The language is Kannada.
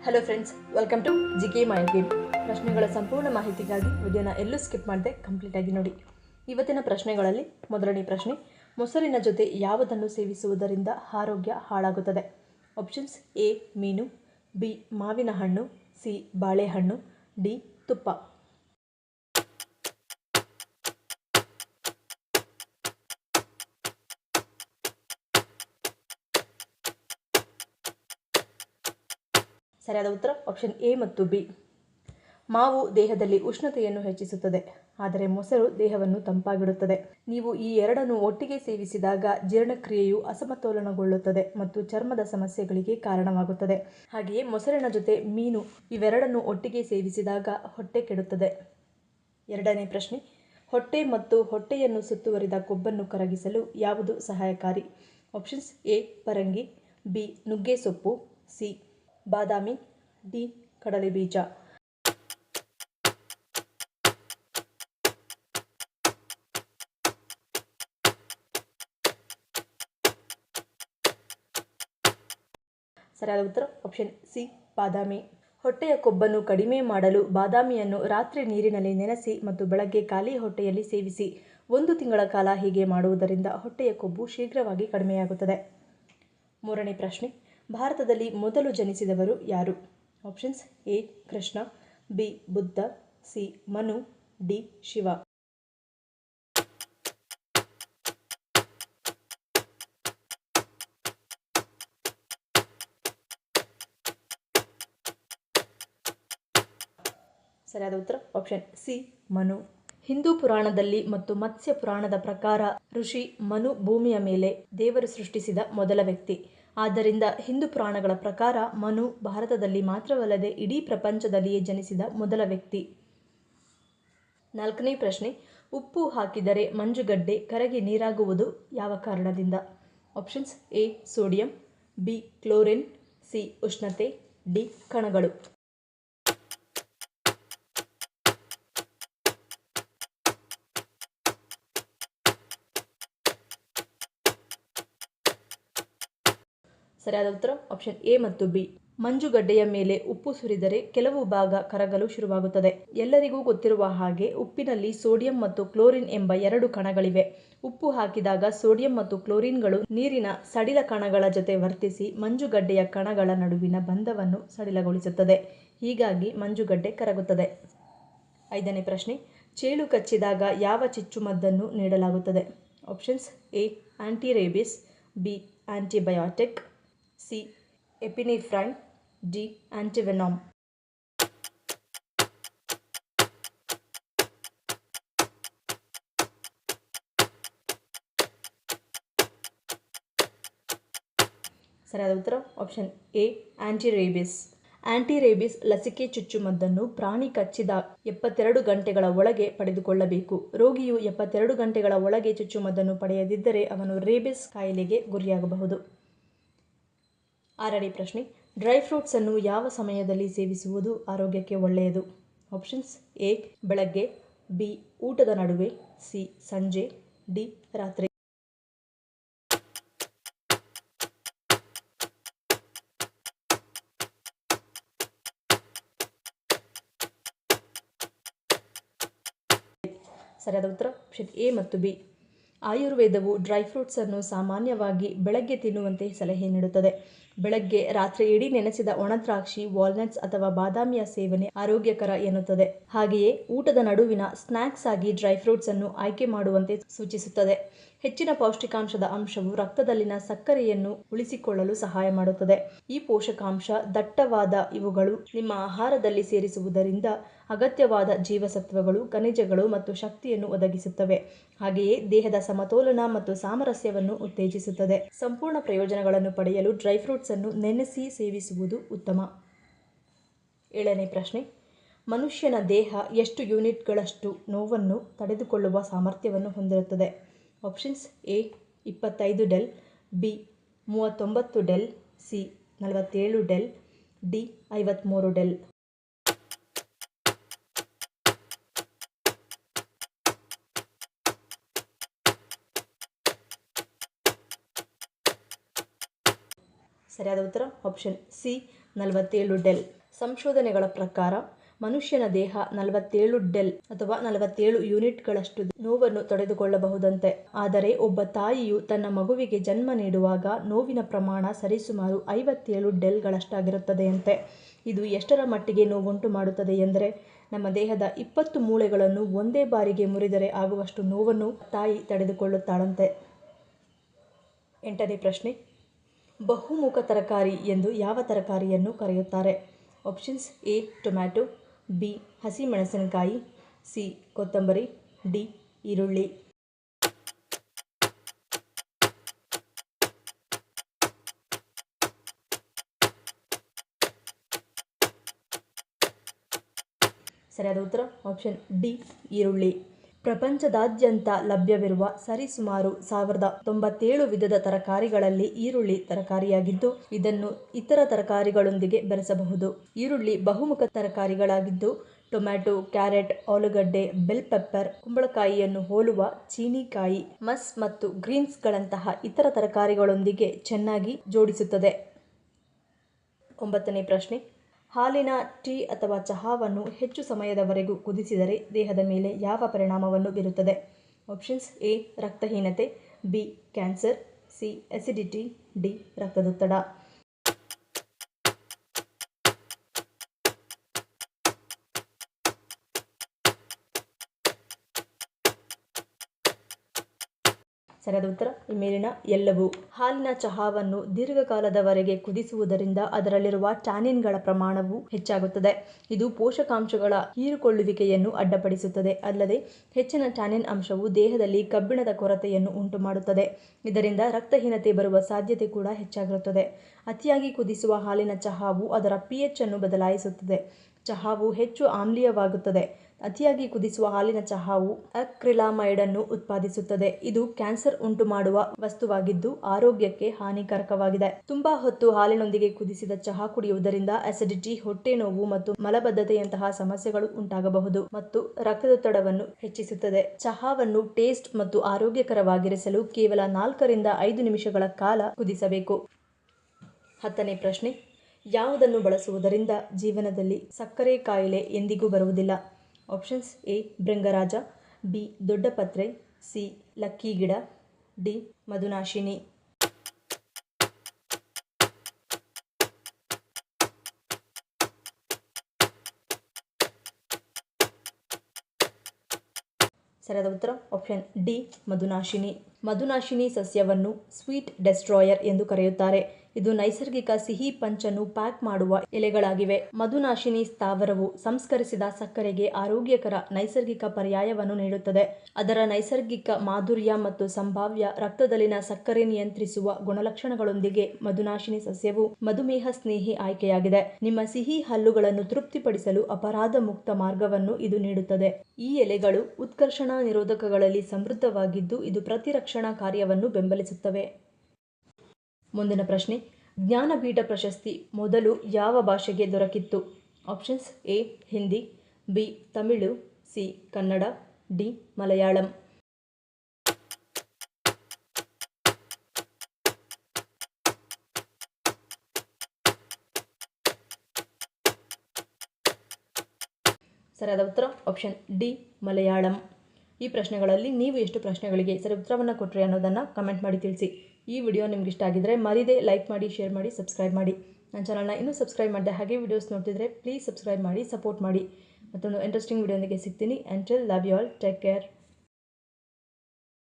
Hello friends, welcome to GK my game. ಪ್ರಶ್ನೆಗಳ ಸಂಪೂರ್ಣ ಮಾಹಿತಿಗಾಗಿ ವಿಡಿಯೋನ ಎಲ್ಲೂ ಸ್ಕಿಪ್ ಮಾಡದೆ ಕಂಪ್ಲೀಟ್ ಆಗಿ ನೋಡಿ. ಇವತ್ತಿನ ಪ್ರಶ್ನೆಗಳಲ್ಲಿ ಮೊದಲನೇ ಪ್ರಶ್ನೆ, ಮೊಸರಿನ ಜೊತೆ ಯಾವುದನ್ನು ಸೇವಿಸುವುದರಿಂದ ಆರೋಗ್ಯ ಹಾಳಾಗುತ್ತದೆ? ಆಪ್ಷನ್ಸ್: ಎ ಮೀನು, ಬಿ ಮಾವಿನ ಹಣ್ಣು, ಸಿ ಬಾಳೆಹಣ್ಣು, ಡಿ ತುಪ್ಪ. ಸರಿಯಾದ ಉತ್ತರ ಆಪ್ಷನ್ ಎ ಮತ್ತು ಬಿ. ಮಾವು ದೇಹದಲ್ಲಿ ಉಷ್ಣತೆಯನ್ನು ಹೆಚ್ಚಿಸುತ್ತದೆ, ಆದರೆ ಮೊಸರು ದೇಹವನ್ನು ತಂಪಾಗಿಡುತ್ತದೆ. ನೀವು ಈ ಎರಡನ್ನು ಒಟ್ಟಿಗೆ ಸೇವಿಸಿದಾಗ ಜೀರ್ಣಕ್ರಿಯೆಯು ಅಸಮತೋಲನಗೊಳ್ಳುತ್ತದೆ ಮತ್ತು ಚರ್ಮದ ಸಮಸ್ಯೆಗಳಿಗೆ ಕಾರಣವಾಗುತ್ತದೆ. ಹಾಗೆಯೇ ಮೊಸರಿನ ಜೊತೆ ಮೀನು ಇವೆರಡನ್ನು ಒಟ್ಟಿಗೆ ಸೇವಿಸಿದಾಗ ಹೊಟ್ಟೆ ಕೆಡುತ್ತದೆ. ಎರಡನೇ ಪ್ರಶ್ನೆ, ಹೊಟ್ಟೆ ಮತ್ತು ಹೊಟ್ಟೆಯನ್ನು ಸುತ್ತುವರಿದ ಕೊಬ್ಬನ್ನು ಕರಗಿಸಲು ಯಾವುದು ಸಹಾಯಕಾರಿ? ಆಪ್ಷನ್ಸ್: ಎ ಪರಂಗಿ, ಬಿ ನುಗ್ಗೆ ಸೊಪ್ಪು, ಸಿ ಬಾದಾಮಿ, ಡಿ ಕಡಲೆ ಬೀಜ. ಸರಿಯಾದ ಉತ್ತರ ಆಪ್ಷನ್ ಸಿ ಬಾದಾಮಿ. ಹೊಟ್ಟೆಯ ಕೊಬ್ಬನ್ನು ಕಡಿಮೆ ಮಾಡಲು ಬಾದಾಮಿಯನ್ನು ರಾತ್ರಿ ನೀರಿನಲ್ಲಿ ನೆನೆಸಿ ಮತ್ತು ಬೆಳಗ್ಗೆ ಖಾಲಿ ಹೊಟ್ಟೆಯಲ್ಲಿ ಸೇವಿಸಿ. 1 ತಿಂಗಳ ಕಾಲ ಹೀಗೆ ಮಾಡುವುದರಿಂದ ಹೊಟ್ಟೆಯ ಕೊಬ್ಬು ಶೀಘ್ರವಾಗಿ ಕಡಿಮೆಯಾಗುತ್ತದೆ. ಮೂರನೇ ಪ್ರಶ್ನೆ, ಭಾರತದಲ್ಲಿ ಮೊದಲು ಜನಿಸಿದವರು ಯಾರು? Options: A Krishna, B Buddha, C Manu, D Shiva. ಸರಿಯಾದ ಉತ್ತರ ಆಪ್ಷನ್ ಸಿ ಮನು. ಹಿಂದೂ ಪುರಾಣದಲ್ಲಿ ಮತ್ತು ಮತ್ಸ್ಯ ಪುರಾಣದ ಪ್ರಕಾರ ಋಷಿ ಮನು ಭೂಮಿಯ ಮೇಲೆ ದೇವರು ಸೃಷ್ಟಿಸಿದ ಮೊದಲ ವ್ಯಕ್ತಿ. ಆದ್ದರಿಂದ ಹಿಂದೂ ಪುರಾಣಗಳ ಪ್ರಕಾರ ಮನು ಭಾರತದಲ್ಲಿ ಮಾತ್ರವಲ್ಲದೆ ಇಡೀ ಪ್ರಪಂಚದಲ್ಲಿಯೇ ಜನಿಸಿದ ಮೊದಲ ವ್ಯಕ್ತಿ. ನಾಲ್ಕನೇ ಪ್ರಶ್ನೆ, ಉಪ್ಪು ಹಾಕಿದರೆ ಮಂಜುಗಡ್ಡೆ ಕರಗಿ ನೀರಾಗುವುದು ಯಾವ ಕಾರಣದಿಂದ? Options: A sodium, B chlorine, C ಉಷ್ಣತೆ, ಡಿ ಕಣಗಳು. ಸರಿಯಾದ ಉತ್ತರ ಆಪ್ಷನ್ ಎ ಮತ್ತು ಬಿ. ಮಂಜುಗಡ್ಡೆಯ ಮೇಲೆ ಉಪ್ಪು ಸುರಿದರೆ ಕೆಲವು ಭಾಗ ಕರಗಲು ಶುರುವಾಗುತ್ತದೆ. ಎಲ್ಲರಿಗೂ ಗೊತ್ತಿರುವ ಹಾಗೆ ಉಪ್ಪಿನಲ್ಲಿ ಸೋಡಿಯಂ ಮತ್ತು ಕ್ಲೋರಿನ್ ಎಂಬ 2 ಕಣಗಳಿವೆ. ಉಪ್ಪು ಹಾಕಿದಾಗ ಸೋಡಿಯಂ ಮತ್ತು ಕ್ಲೋರಿನ್ಗಳು ನೀರಿನ ಸಡಿಲ ಕಣಗಳ ಜೊತೆ ವರ್ತಿಸಿ ಮಂಜುಗಡ್ಡೆಯ ಕಣಗಳ ನಡುವಿನ ಬಂಧವನ್ನು ಸಡಿಲಗೊಳಿಸುತ್ತದೆ. ಹೀಗಾಗಿ ಮಂಜುಗಡ್ಡೆ ಕರಗುತ್ತದೆ. ಐದನೇ ಪ್ರಶ್ನೆ, ಚೇಳು ಕಚ್ಚಿದಾಗ ಯಾವ ಚುಚ್ಚುಮದ್ದನ್ನು ನೀಡಲಾಗುತ್ತದೆ? Options: A anti rabies, B antibiotic, C epinephrine, D antivenom. ಸರಿಯಾದ ಉತ್ತರ option A anti rabies. Anti rabies ಲಸಿಕೆ ಚುಚ್ಚುಮದ್ದನ್ನು ಪ್ರಾಣಿ ಕಚ್ಚಿದ 72 ಗಂಟೆಗಳ ಒಳಗೆ ಪಡೆದುಕೊಳ್ಳಬೇಕು. ರೋಗಿಯು 72 ಗಂಟೆಗಳ ಒಳಗೆ ಚುಚ್ಚುಮದ್ದನ್ನು ಪಡೆಯದಿದ್ದರೆ ಅವನು ರೇಬಿಸ್ ಕಾಯಿಲೆಗೆ ಗುರಿಯಾಗಬಹುದು. ಆರನೇ ಪ್ರಶ್ನೆ, ಡ್ರೈ ಫ್ರೂಟ್ಸ್ ಅನ್ನು ಯಾವ ಸಮಯದಲ್ಲಿ ಸೇವಿಸುವುದು ಆರೋಗ್ಯಕ್ಕೆ ಒಳ್ಳೆಯದು? ಆಪ್ಷನ್ಸ್: ಎ ಬೆಳಗ್ಗೆ, ಬಿ ಊಟದ ನಡುವೆ, ಸಿ ಸಂಜೆ, ಡಿ ರಾತ್ರಿ. ಸರಿಯಾದ ಉತ್ತರ ಆಪ್ಷನ್ ಎ ಮತ್ತು ಬಿ. ಆಯುರ್ವೇದವು ಡ್ರೈ ಫ್ರೂಟ್ಸ್ ಅನ್ನು ಸಾಮಾನ್ಯವಾಗಿ ಬೆಳಗ್ಗೆ ತಿನ್ನುವಂತೆ ಸಲಹೆ ನೀಡುತ್ತದೆ. ಬೆಳಗ್ಗೆ ರಾತ್ರಿ ಇಡೀ ನೆನೆಸಿದ ಒಣದ್ರಾಕ್ಷಿ, ವಾಲ್ನಟ್ಸ್ ಅಥವಾ ಬಾದಾಮಿಯ ಸೇವನೆ ಆರೋಗ್ಯಕರ ಎನ್ನುತ್ತದೆ. ಹಾಗೆಯೇ ಊಟದ ನಡುವಿನ ಸ್ನ್ಯಾಕ್ಸ್ ಆಗಿ ಡ್ರೈ ಫ್ರೂಟ್ಸ್ ಅನ್ನು ಆಯ್ಕೆ ಮಾಡುವಂತೆ ಸೂಚಿಸುತ್ತದೆ. ಹೆಚ್ಚಿನ ಪೌಷ್ಟಿಕಾಂಶದ ಅಂಶವು ರಕ್ತದಲ್ಲಿನ ಸಕ್ಕರೆಯನ್ನು ಉಳಿಸಿಕೊಳ್ಳಲು ಸಹಾಯ ಮಾಡುತ್ತದೆ. ಈ ಪೋಷಕಾಂಶ ದಟ್ಟವಾದ ಇವುಗಳು ನಿಮ್ಮ ಆಹಾರದಲ್ಲಿ ಸೇರಿಸುವುದರಿಂದ ಅಗತ್ಯವಾದ ಜೀವಸತ್ವಗಳು, ಖನಿಜಗಳು ಮತ್ತು ಶಕ್ತಿಯನ್ನು ಒದಗಿಸುತ್ತವೆ. ಹಾಗೆಯೇ ದೇಹದ ಸಮತೋಲನ ಮತ್ತು ಸಾಮರಸ್ಯವನ್ನು ಉತ್ತೇಜಿಸುತ್ತದೆ. ಸಂಪೂರ್ಣ ಪ್ರಯೋಜನಗಳನ್ನು ಪಡೆಯಲು ಡ್ರೈ ಫ್ರೂಟ್ಸ್ ಅನ್ನು ನೆನೆಸಿ ಸೇವಿಸುವುದು ಉತ್ತಮ. ಏಳನೇ ಪ್ರಶ್ನೆ, ಮನುಷ್ಯನ ದೇಹ ಎಷ್ಟು ಯೂನಿಟ್ಗಳಷ್ಟು ನೋವನ್ನು ತಡೆದುಕೊಳ್ಳುವ ಸಾಮರ್ಥ್ಯವನ್ನು ಹೊಂದಿರುತ್ತದೆ? Options: A 25 del, B 39 del, C 47 del, D 53 del. ಸರಿಯಾದ ಉತ್ತರ ಆಪ್ಷನ್ ಸಿ 47 ಡೆಲ್. ಸಂಶೋಧನೆಗಳ ಪ್ರಕಾರ ಮನುಷ್ಯನ ದೇಹ 47 ಡೆಲ್ ಅಥವಾ 47 ಯೂನಿಟ್ಗಳಷ್ಟು ನೋವನ್ನು ತಡೆದುಕೊಳ್ಳಬಹುದಂತೆ. ಆದರೆ ಒಬ್ಬ ತಾಯಿಯು ತನ್ನ ಮಗುವಿಗೆ ಜನ್ಮ ನೀಡುವಾಗ ನೋವಿನ ಪ್ರಮಾಣ ಸರಿಸುಮಾರು 57 ಡೆಲ್ಗಳಷ್ಟಾಗಿರುತ್ತದೆಯಂತೆ. ಇದು ಎಷ್ಟರ ಮಟ್ಟಿಗೆ ನೋವುಂಟು ಮಾಡುತ್ತದೆ ಎಂದರೆ, ನಮ್ಮ ದೇಹದ 20 ಮೂಳೆಗಳನ್ನು ಒಂದೇ ಬಾರಿಗೆ ಮುರಿದರೆ ಆಗುವಷ್ಟು ನೋವನ್ನು ತಾಯಿ ತಡೆದುಕೊಳ್ಳುತ್ತಾಳಂತೆ. 8ನೇ ಪ್ರಶ್ನೆ, ಬಹುಮುಖ ತರಕಾರಿ ಎಂದು ಯಾವ ತರಕಾರಿಯನ್ನು ಕರೆಯುತ್ತಾರೆ? ಆಪ್ಷನ್ಸ್: ಎ ಟೊಮ್ಯಾಟೊ, ಬಿ ಹಸಿಮೆಣಸಿನಕಾಯಿ, ಸಿ ಕೊತ್ತಂಬರಿ, ಡಿ ಈರುಳ್ಳಿ. ಸರಿಯಾದ ಉತ್ತರ ಆಪ್ಷನ್ ಡಿ ಈರುಳ್ಳಿ. ಪ್ರಪಂಚದಾದ್ಯಂತ ಲಭ್ಯವಿರುವ ಸರಿಸುಮಾರು 1097 ವಿಧದ ತರಕಾರಿಗಳಲ್ಲಿ ಈರುಳ್ಳಿ ತರಕಾರಿಯಾಗಿದ್ದು, ಇದನ್ನು ಇತರ ತರಕಾರಿಗಳೊಂದಿಗೆ ಬೆರೆಸಬಹುದು. ಈರುಳ್ಳಿ ಬಹುಮುಖ ತರಕಾರಿಗಳಾಗಿದ್ದು, ಟೊಮ್ಯಾಟೊ, ಕ್ಯಾರೆಟ್, ಆಲೂಗಡ್ಡೆ, ಬೆಲ್ ಪೆಪ್ಪರ್, ಕುಂಬಳಕಾಯಿಯನ್ನು ಹೋಲುವ ಚೀನೀಕಾಯಿ, ಮಸ್ ಮತ್ತು ಗ್ರೀನ್ಸ್ಗಳಂತಹ ಇತರ ತರಕಾರಿಗಳೊಂದಿಗೆ ಚೆನ್ನಾಗಿ ಜೋಡಿಸುತ್ತದೆ. 9ನೇ ಪ್ರಶ್ನೆ, ಹಾಲಿನ ಟೀ ಅಥವಾ ಚಹಾವನ್ನು ಹೆಚ್ಚು ಸಮಯದವರೆಗೂ ಕುದಿಸಿದರೆ ದೇಹದ ಮೇಲೆ ಯಾವ ಪರಿಣಾಮವನ್ನು ಬೀರುತ್ತದೆ? ಆಪ್ಷನ್ಸ್: ಎ ರಕ್ತಹೀನತೆ, B cancer, C acidity, D ರಕ್ತದೊತ್ತಡ. ಸರಿಯಾದ ಉತ್ತರ ಈ ಮೇಲಿನ ಎಲ್ಲವೂ. ಹಾಲಿನ ಚಹಾವನ್ನು ದೀರ್ಘಕಾಲದವರೆಗೆ ಕುದಿಸುವುದರಿಂದ ಅದರಲ್ಲಿರುವ ಟ್ಯಾನಿನ್ಗಳ ಪ್ರಮಾಣವು ಹೆಚ್ಚಾಗುತ್ತದೆ. ಇದು ಪೋಷಕಾಂಶಗಳ ಹೀರಿಕೊಳ್ಳುವಿಕೆಯನ್ನು ಅಡ್ಡಿಪಡಿಸುತ್ತದೆ. ಅಲ್ಲದೆ ಹೆಚ್ಚಿನ ಟ್ಯಾನಿನ್ ಅಂಶವು ದೇಹದಲ್ಲಿ ಕಬ್ಬಿಣದ ಕೊರತೆಯನ್ನು ಉಂಟುಮಾಡುತ್ತದೆ. ಇದರಿಂದ ರಕ್ತಹೀನತೆ ಬರುವ ಸಾಧ್ಯತೆ ಕೂಡ ಹೆಚ್ಚಾಗಿರುತ್ತದೆ. ಅತಿಯಾಗಿ ಕುದಿಸುವ ಹಾಲಿನ ಚಹಾವು ಅದರ pH ಅನ್ನು ಬದಲಾಯಿಸುತ್ತದೆ. ಚಹಾವು ಹೆಚ್ಚು ಆಮ್ಲೀಯವಾಗುತ್ತದೆ. ಅತಿಯಾಗಿ ಕುದಿಸುವ ಹಾಲಿನ ಚಹಾವು ಅಕ್ರಿಲಾಮೈಡ್ ಅನ್ನು ಉತ್ಪಾದಿಸುತ್ತದೆ. ಇದು ಕ್ಯಾನ್ಸರ್ ಉಂಟುಮಾಡುವ ವಸ್ತುವಾಗಿದ್ದು ಆರೋಗ್ಯಕ್ಕೆ ಹಾನಿಕಾರಕವಾಗಿದೆ. ತುಂಬಾ ಹೊತ್ತು ಹಾಲಿನೊಂದಿಗೆ ಕುದಿಸಿದ ಚಹಾ ಕುಡಿಯುವುದರಿಂದ ಅಸಿಡಿಟಿ, ಹೊಟ್ಟೆ ನೋವು ಮತ್ತು ಮಲಬದ್ಧತೆಯಂತಹ ಸಮಸ್ಯೆಗಳು ಉಂಟಾಗಬಹುದು ಮತ್ತು ರಕ್ತದೊತ್ತಡವನ್ನು ಹೆಚ್ಚಿಸುತ್ತದೆ. ಚಹಾವನ್ನು ಟೇಸ್ಟ್ ಮತ್ತು ಆರೋಗ್ಯಕರವಾಗಿರಿಸಲು ಕೇವಲ 4 ರಿಂದ 5 ನಿಮಿಷಗಳ ಕಾಲ ಕುದಿಸಬೇಕು. 10ನೇ ಪ್ರಶ್ನೆ, ಯಾವುದನ್ನು ಬಳಸುವುದರಿಂದ ಜೀವನದಲ್ಲಿ ಸಕ್ಕರೆ ಕಾಯಿಲೆ ಎಂದಿಗೂ ಬರುವುದಿಲ್ಲ? ಆಪ್ಷನ್ಸ್: ಎ ಭೃಂಗರಾಜ, ಬಿ ದೊಡ್ಡಪತ್ರೆ, ಸಿ ಲಕ್ಕಿ ಗಿಡ, ಡಿ ಮಧುನಾಶಿನಿ. ಸರಿಯಾದ ಉತ್ತರ ಆಪ್ಷನ್ ಡಿ ಮಧುನಾಶಿನಿ. ಮಧುನಾಶಿನಿ ಸಸ್ಯವನ್ನು ಸ್ವೀಟ್ ಡೆಸ್ಟ್ರಾಯರ್ ಎಂದು ಕರೆಯುತ್ತಾರೆ. ಇದು ನೈಸರ್ಗಿಕ ಸಿಹಿ ಪಂಚನ್ನು ಪ್ಯಾಕ್ ಮಾಡುವ ಎಲೆಗಳಾಗಿವೆ. ಮಧುನಾಶಿನಿ ಸ್ಥಾವರವು ಸಂಸ್ಕರಿಸಿದ ಸಕ್ಕರೆಗೆ ಆರೋಗ್ಯಕರ ನೈಸರ್ಗಿಕ ಪರ್ಯಾಯವನ್ನು ನೀಡುತ್ತದೆ. ಅದರ ನೈಸರ್ಗಿಕ ಮಾಧುರ್ಯ ಮತ್ತು ಸಂಭಾವ್ಯ ರಕ್ತದಲ್ಲಿನ ಸಕ್ಕರೆ ನಿಯಂತ್ರಿಸುವ ಗುಣಲಕ್ಷಣಗಳೊಂದಿಗೆ ಮಧುನಾಶಿನಿ ಸಸ್ಯವು ಮಧುಮೇಹ ಸ್ನೇಹಿ ಆಯ್ಕೆಯಾಗಿದೆ. ನಿಮ್ಮ ಸಿಹಿ ಹಲ್ಲುಗಳನ್ನು ತೃಪ್ತಿಪಡಿಸಲು ಅಪರಾಧ ಮುಕ್ತ ಮಾರ್ಗವನ್ನು ಇದು ನೀಡುತ್ತದೆ. ಈ ಎಲೆಗಳು ಉತ್ಕರ್ಷಣ ನಿರೋಧಕಗಳಲ್ಲಿ ಸಮೃದ್ಧವಾಗಿದ್ದು, ಇದು ಪ್ರತಿರಕ್ಷಣಾ ಕಾರ್ಯವನ್ನು ಬೆಂಬಲಿಸುತ್ತವೆ. ಮುಂದಿನ ಪ್ರಶ್ನೆ, ಜ್ಞಾನಪೀಠ ಪ್ರಶಸ್ತಿ ಮೊದಲು ಯಾವ ಭಾಷೆಗೆ ದೊರಕಿತ್ತು? Options: A Hindi, B Tamil, C Kannada, D Malayalam. ಸರಿಯಾದ ಉತ್ತರ ಆಪ್ಷನ್ ಡಿ ಮಲಯಾಳಂ. ಈ ಪ್ರಶ್ನೆಗಳಲ್ಲಿ ನೀವು ಎಷ್ಟು ಪ್ರಶ್ನೆಗಳಿಗೆ ಸರಿ ಉತ್ತರವನ್ನು ಕೊಟ್ಟರೆ ಅನ್ನೋದನ್ನು ಕಮೆಂಟ್ ಮಾಡಿ ತಿಳಿಸಿ. ಈ ವಿಡಿಯೋ ನಿಮ್ಗೆ ಇಷ್ಟ ಆಗಿದ್ದರೆ ಮರಿದೇ ಲೈಕ್ ಮಾಡಿ, ಶೇರ್ ಮಾಡಿ, ಸಬ್ಸ್ಕ್ರೈಬ್ ಮಾಡಿ. ನನ್ನ ಚಾನಲ್ನ ಇನ್ನೂ ಸಬ್ಸ್ಕ್ರೈಬ್ ಮಾಡಿದೆ ಹಾಗೆ ವಿಡಿಯೋಸ್ ನೋಡ್ತಿದ್ರೆ ಪ್ಲೀಸ್ ಸಬ್ಸ್ಕ್ರೈಬ್ ಮಾಡಿ, ಸಪೋರ್ಟ್ ಮಾಡಿ. ಮತ್ತೊಂದು ಇಂಟ್ರೆಸ್ಟಿಂಗ್ ವಿಡಿಯೋನಿಗೆ ಸಿಗ್ತೀನಿ. Until love you all, take care.